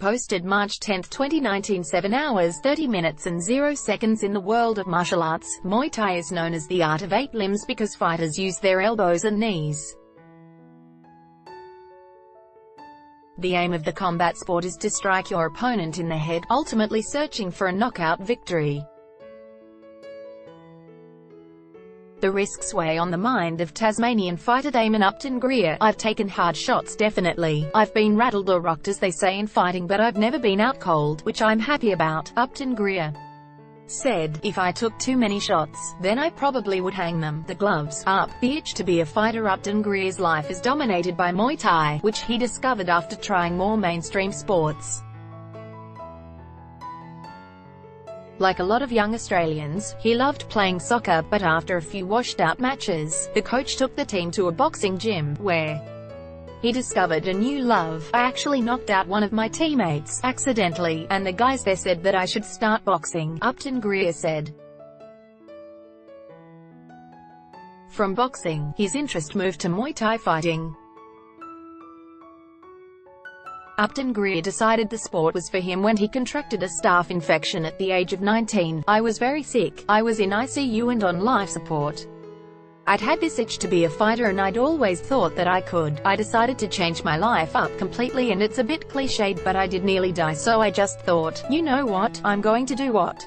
posted March 10, 2019, 7 hours, 30 minutes and 0 seconds. In the world of martial arts, Muay Thai is known as the art of 8 limbs because fighters use their elbows and knees. The aim of the combat sport is to strike your opponent in the head, ultimately searching for a knockout victory. The risks weigh on the mind of Tasmanian fighter Damon Upton-Greer. I've taken hard shots, definitely. I've been rattled or rocked, as they say in fighting, but I've never been out cold, which I'm happy about, Upton-Greer said. If I took too many shots, then I probably would hang them. The gloves up. The itch to be a fighter. Upton-Greer's life is dominated by Muay Thai, which he discovered after trying more mainstream sports. Like a lot of young Australians, he loved playing soccer, but after a few washed-out matches, the coach took the team to a boxing gym, where he discovered a new love. I actually knocked out one of my teammates, accidentally, and the guys there said that I should start boxing, Upton-Greer said. From boxing, his interest moved to Muay Thai fighting. Upton-Greer decided the sport was for him when he contracted a staph infection at the age of 19. I was very sick. I was in ICU and on life support. I'd had this itch to be a fighter and I'd always thought that I could. I decided to change my life up completely, and it's a bit cliched, but I did nearly die, so I just thought, you know what, I'm going to do what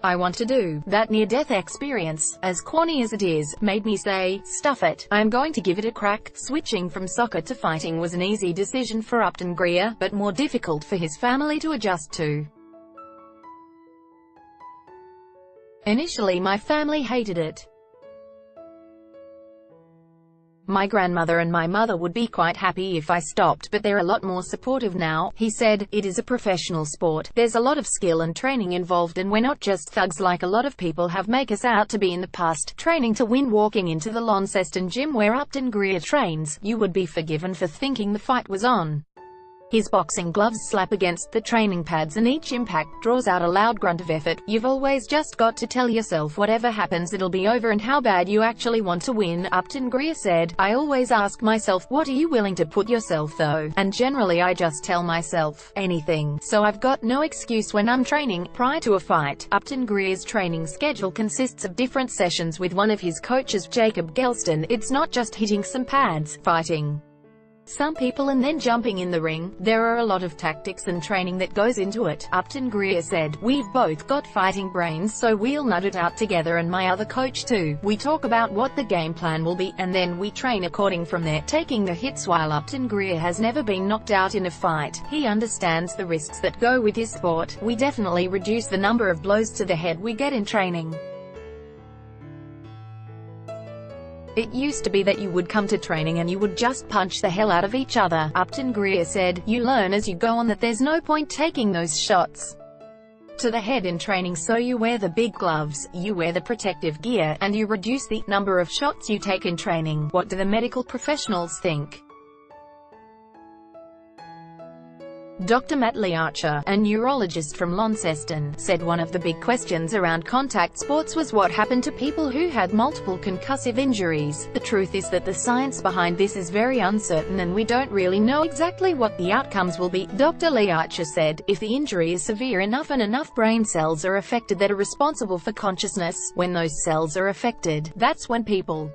I want to do. That near-death experience, as corny as it is, made me say, stuff it, I'm going to give it a crack. Switching from soccer to fighting was an easy decision for Upton-Greer, but more difficult for his family to adjust to. Initially my family hated it. My grandmother and my mother would be quite happy if I stopped, but they're a lot more supportive now, he said. It is a professional sport. There's a lot of skill and training involved, and we're not just thugs like a lot of people have make us out to be in the past. Training to win. Walking into the Launceston gym where Upton-Greer trains, you would be forgiven for thinking the fight was on. His boxing gloves slap against the training pads and each impact draws out a loud grunt of effort. You've always just got to tell yourself whatever happens it'll be over and how bad you actually want to win, Upton-Greer said. I always ask myself, what are you willing to put yourself though? And generally I just tell myself, anything. So I've got no excuse when I'm training. Prior to a fight, Upton-Greer's training schedule consists of different sessions with one of his coaches, Jacob Gelston. It's not just hitting some pads, fighting some people and then jumping in the ring. There are a lot of tactics and training that goes into it, Upton-Greer said. We've both got fighting brains, so we'll nut it out together, and my other coach too. We talk about what the game plan will be, and then we train according from there, taking the hits. While Upton-Greer has never been knocked out in a fight, he understands the risks that go with his sport. We definitely reduce the number of blows to the head we get in training. It used to be that you would come to training and you would just punch the hell out of each other, Upton-Greer said. You learn as you go on that there's no point taking those shots to the head in training, so you wear the big gloves, you wear the protective gear, and you reduce the number of shots you take in training. What do the medical professionals think? Dr. Matt Archer, a neurologist from Launceston, said one of the big questions around contact sports was what happened to people who had multiple concussive injuries. The truth is that the science behind this is very uncertain and we don't really know exactly what the outcomes will be, Dr. Archer said. If the injury is severe enough and enough brain cells are affected that are responsible for consciousness, when those cells are affected, that's when people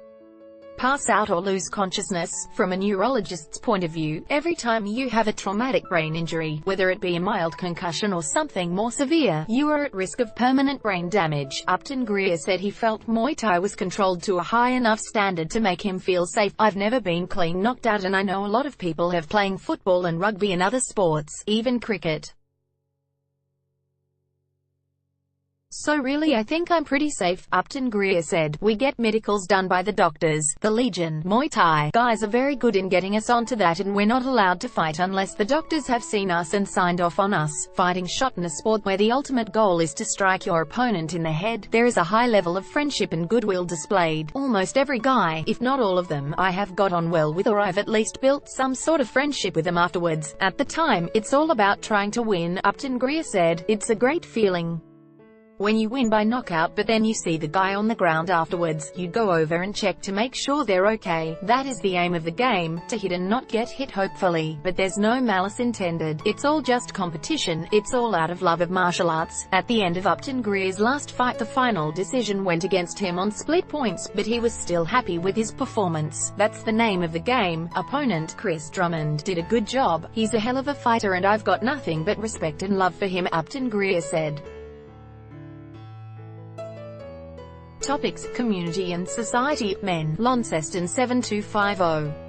pass out or lose consciousness. From a neurologist's point of view, every time you have a traumatic brain injury, whether it be a mild concussion or something more severe, you are at risk of permanent brain damage. Upton-Greer said he felt Muay Thai was controlled to a high enough standard to make him feel safe. I've never been clean knocked out, and I know a lot of people have playing football and rugby and other sports, even cricket. So really I think I'm pretty safe, Upton-Greer said. We get medicals done by the doctors. The Legion Muay Thai guys are very good in getting us onto that, and we're not allowed to fight unless the doctors have seen us and signed off on us. Fighting shot in a sport where the ultimate goal is to strike your opponent in the head, there is a high level of friendship and goodwill displayed. Almost every guy, if not all of them, I have got on well with, or I've at least built some sort of friendship with them afterwards. At the time, it's all about trying to win, Upton-Greer said. It's a great feeling When you win by knockout but then you see the guy on the ground afterwards, you go over and check to make sure they're okay. That is the aim of the game, to hit and not get hit hopefully. But there's no malice intended. It's all just competition. It's all out of love of martial arts. At the end of Upton-Greer's last fight, the final decision went against him on split points, but he was still happy with his performance. That's the name of the game. Opponent Chris Drummond did a good job. He's a hell of a fighter and I've got nothing but respect and love for him, Upton-Greer said. Topics: Community and Society. Men. Launceston 7250.